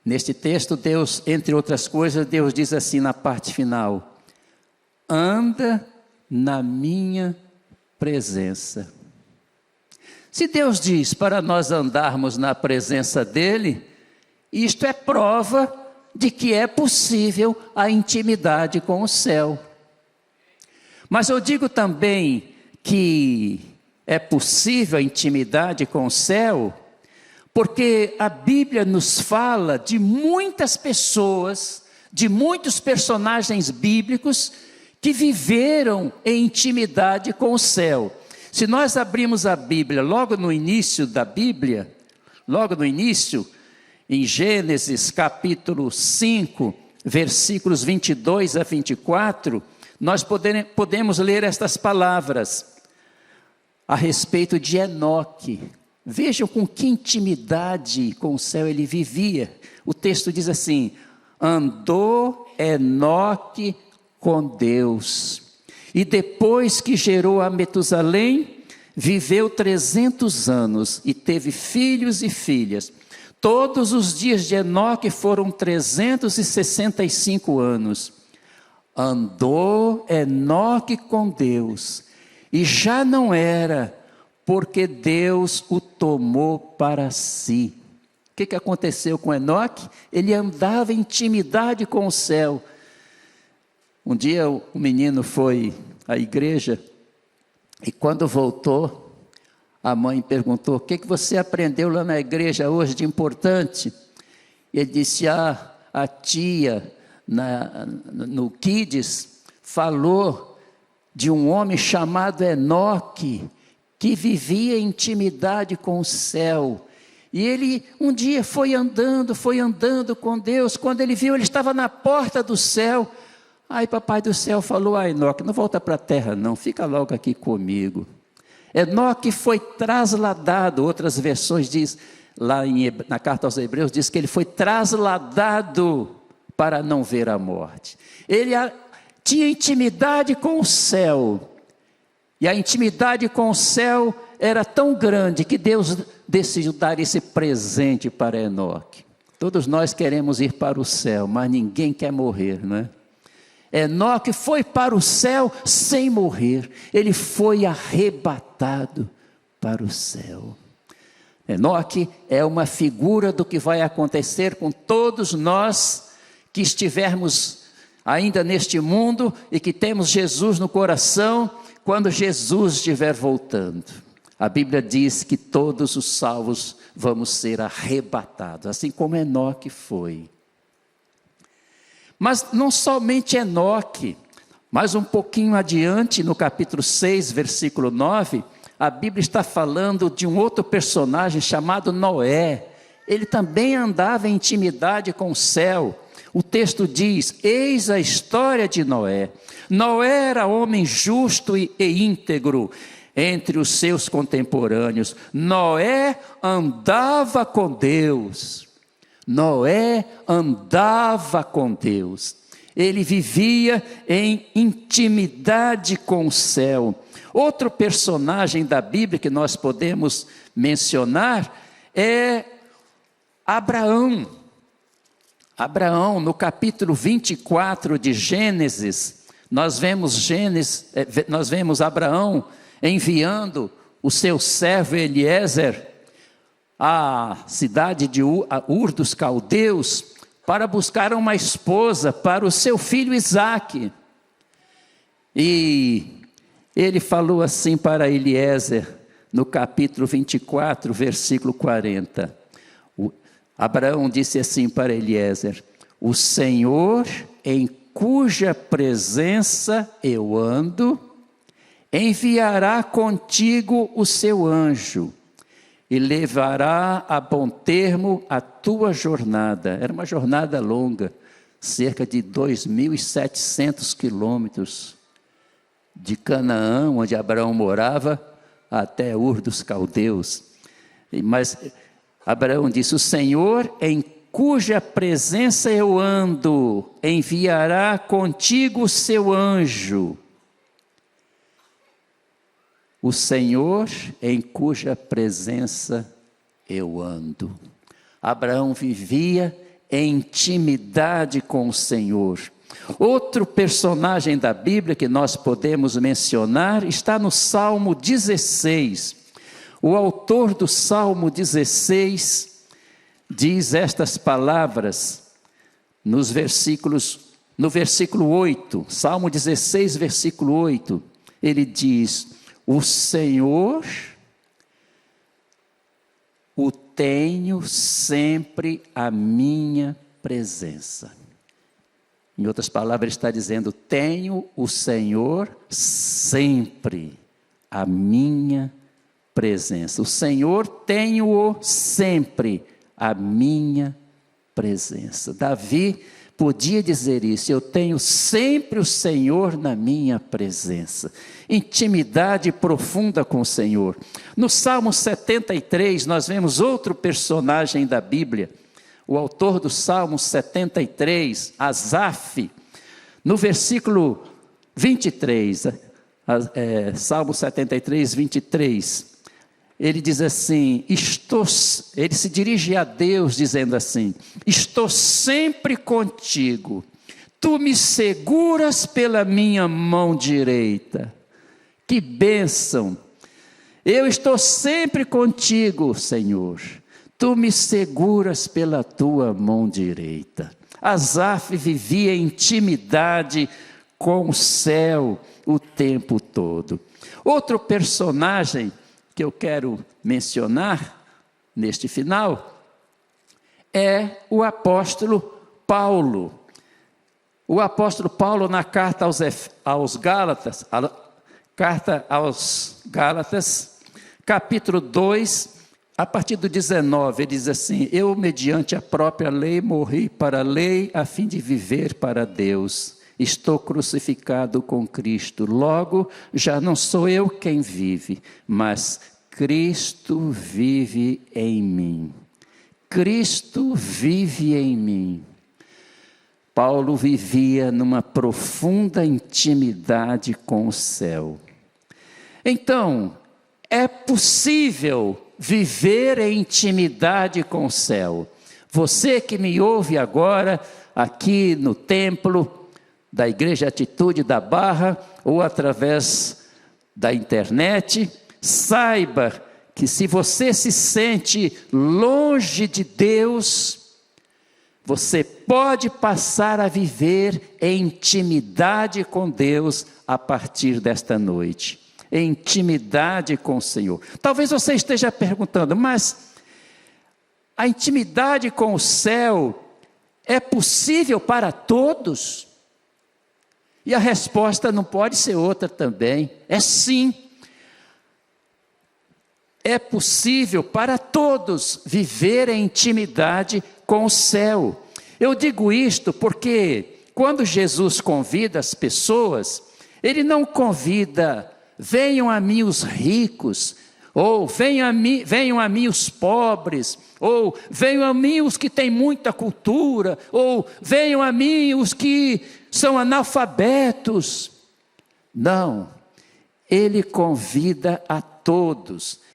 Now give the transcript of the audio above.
Neste texto, Deus, entre outras coisas, Deus diz assim na parte final: anda na minha presença. Se Deus diz para nós andarmos na presença dEle, isto é prova de que é possível a intimidade com o céu. Mas eu digo também que é possível a intimidade com o céu, porque a Bíblia nos fala de muitas pessoas, de muitos personagens bíblicos que viveram em intimidade com o céu. Se nós abrirmos a Bíblia logo no início da Bíblia, logo no início, em Gênesis capítulo 5, versículos 22 a 24, nós podemos ler estas palavras a respeito de Enoque. Vejam com que intimidade com o céu ele vivia. O texto diz assim: andou Enoque com Deus, e depois que gerou a Metusalém, viveu 300 anos, e teve filhos e filhas. Todos os dias de Enoque foram 365 anos. Andou Enoque com Deus, e já não era, porque Deus o tomou para si. O que aconteceu com Enoque? Ele andava em intimidade com o céu. Um dia o menino foi à igreja, e quando voltou, a mãe perguntou: o que você aprendeu lá na igreja hoje de importante? E ele disse: a tia no Kids falou de um homem chamado Enoque, que vivia em intimidade com o céu. E ele um dia foi andando com Deus. Quando ele viu, ele estava na porta do céu. Aí papai do céu falou: Enoque, não volta para a terra não, fica logo aqui comigo. Enoque foi trasladado, outras versões diz, lá na carta aos Hebreus, diz que ele foi trasladado para não ver a morte. Ele tinha intimidade com o céu, e a intimidade com o céu era tão grande que Deus decidiu dar esse presente para Enoque. Todos nós queremos ir para o céu, mas ninguém quer morrer, não é? Enoque foi para o céu sem morrer, ele foi arrebatado para o céu. Enoque é uma figura do que vai acontecer com todos nós que estivermos ainda neste mundo e que temos Jesus no coração, quando Jesus estiver voltando. A Bíblia diz que todos os salvos vamos ser arrebatados, assim como Enoque foi. Mas não somente Enoque, mas um pouquinho adiante, no capítulo 6, versículo 9, a Bíblia está falando de um outro personagem chamado Noé. Ele também andava em intimidade com o céu. O texto diz: eis a história de Noé. Noé era homem justo e íntegro entre os seus contemporâneos. Noé andava com Deus. Noé andava com Deus. Ele vivia em intimidade com o céu. Outro personagem da Bíblia que nós podemos mencionar é Abraão. Abraão, no capítulo 24 de Gênesis, nós vemos Abraão enviando o seu servo Eliezer à cidade de Ur dos Caldeus para buscar uma esposa para o seu filho Isaque. E ele falou assim para Eliezer, no capítulo 24, versículo 40. Abraão disse assim para Eliezer: o Senhor em cuja presença eu ando, enviará contigo o seu anjo, e levará a bom termo a tua jornada. Era uma jornada longa, cerca de 2.700 quilômetros, de Canaã, onde Abraão morava, até Ur dos Caldeus. Mas Abraão disse: o Senhor em cuja presença eu ando, enviará contigo o seu anjo. O Senhor em cuja presença eu ando. Abraão vivia em intimidade com o Senhor. Outro personagem da Bíblia que nós podemos mencionar está no Salmo 16. O autor do Salmo 16 diz estas palavras no versículo 8, Salmo 16, versículo 8, ele diz: o Senhor o tenho sempre à minha presença. Em outras palavras, ele está dizendo: tenho o Senhor sempre à minha presença. O Senhor tenho-o sempre à minha presença. Davi podia dizer isso: eu tenho sempre o Senhor na minha presença. Intimidade profunda com o Senhor. No Salmo 73, nós vemos outro personagem da Bíblia. O autor do Salmo 73, Asaf, no versículo 23, Salmo 73, 23, ele diz assim, ele se dirige a Deus dizendo assim: estou sempre contigo, tu me seguras pela minha mão direita. Que bênção! Eu estou sempre contigo, Senhor, tu me seguras pela tua mão direita. Asaf vivia em intimidade com o céu o tempo todo. Outro personagem que eu quero mencionar neste final é o apóstolo Paulo. O apóstolo Paulo, na carta aos Gálatas, capítulo 2, a partir do 19, ele diz assim: eu, mediante a própria lei, morri para a lei, a fim de viver para Deus. Estou crucificado com Cristo, logo já não sou eu quem vive, mas Cristo vive em mim. Cristo vive em mim. Paulo vivia numa profunda intimidade com o céu. Então, é possível viver em intimidade com o céu. Você que me ouve agora, aqui no templo da Igreja Atitude da Barra, ou através da internet, saiba que se você se sente longe de Deus, você pode passar a viver em intimidade com Deus a partir desta noite. Em intimidade com o Senhor. Talvez você esteja perguntando, mas a intimidade com o céu é possível para todos? E a resposta não pode ser outra também. É sim. É possível para todos viver em intimidade com o céu. Eu digo isto porque quando Jesus convida as pessoas, Ele não convida: venham a mim os ricos, ou venham a mim os pobres, ou venham a mim os que têm muita cultura, ou venham a mim os que são analfabetos. Não, Ele convida a todos.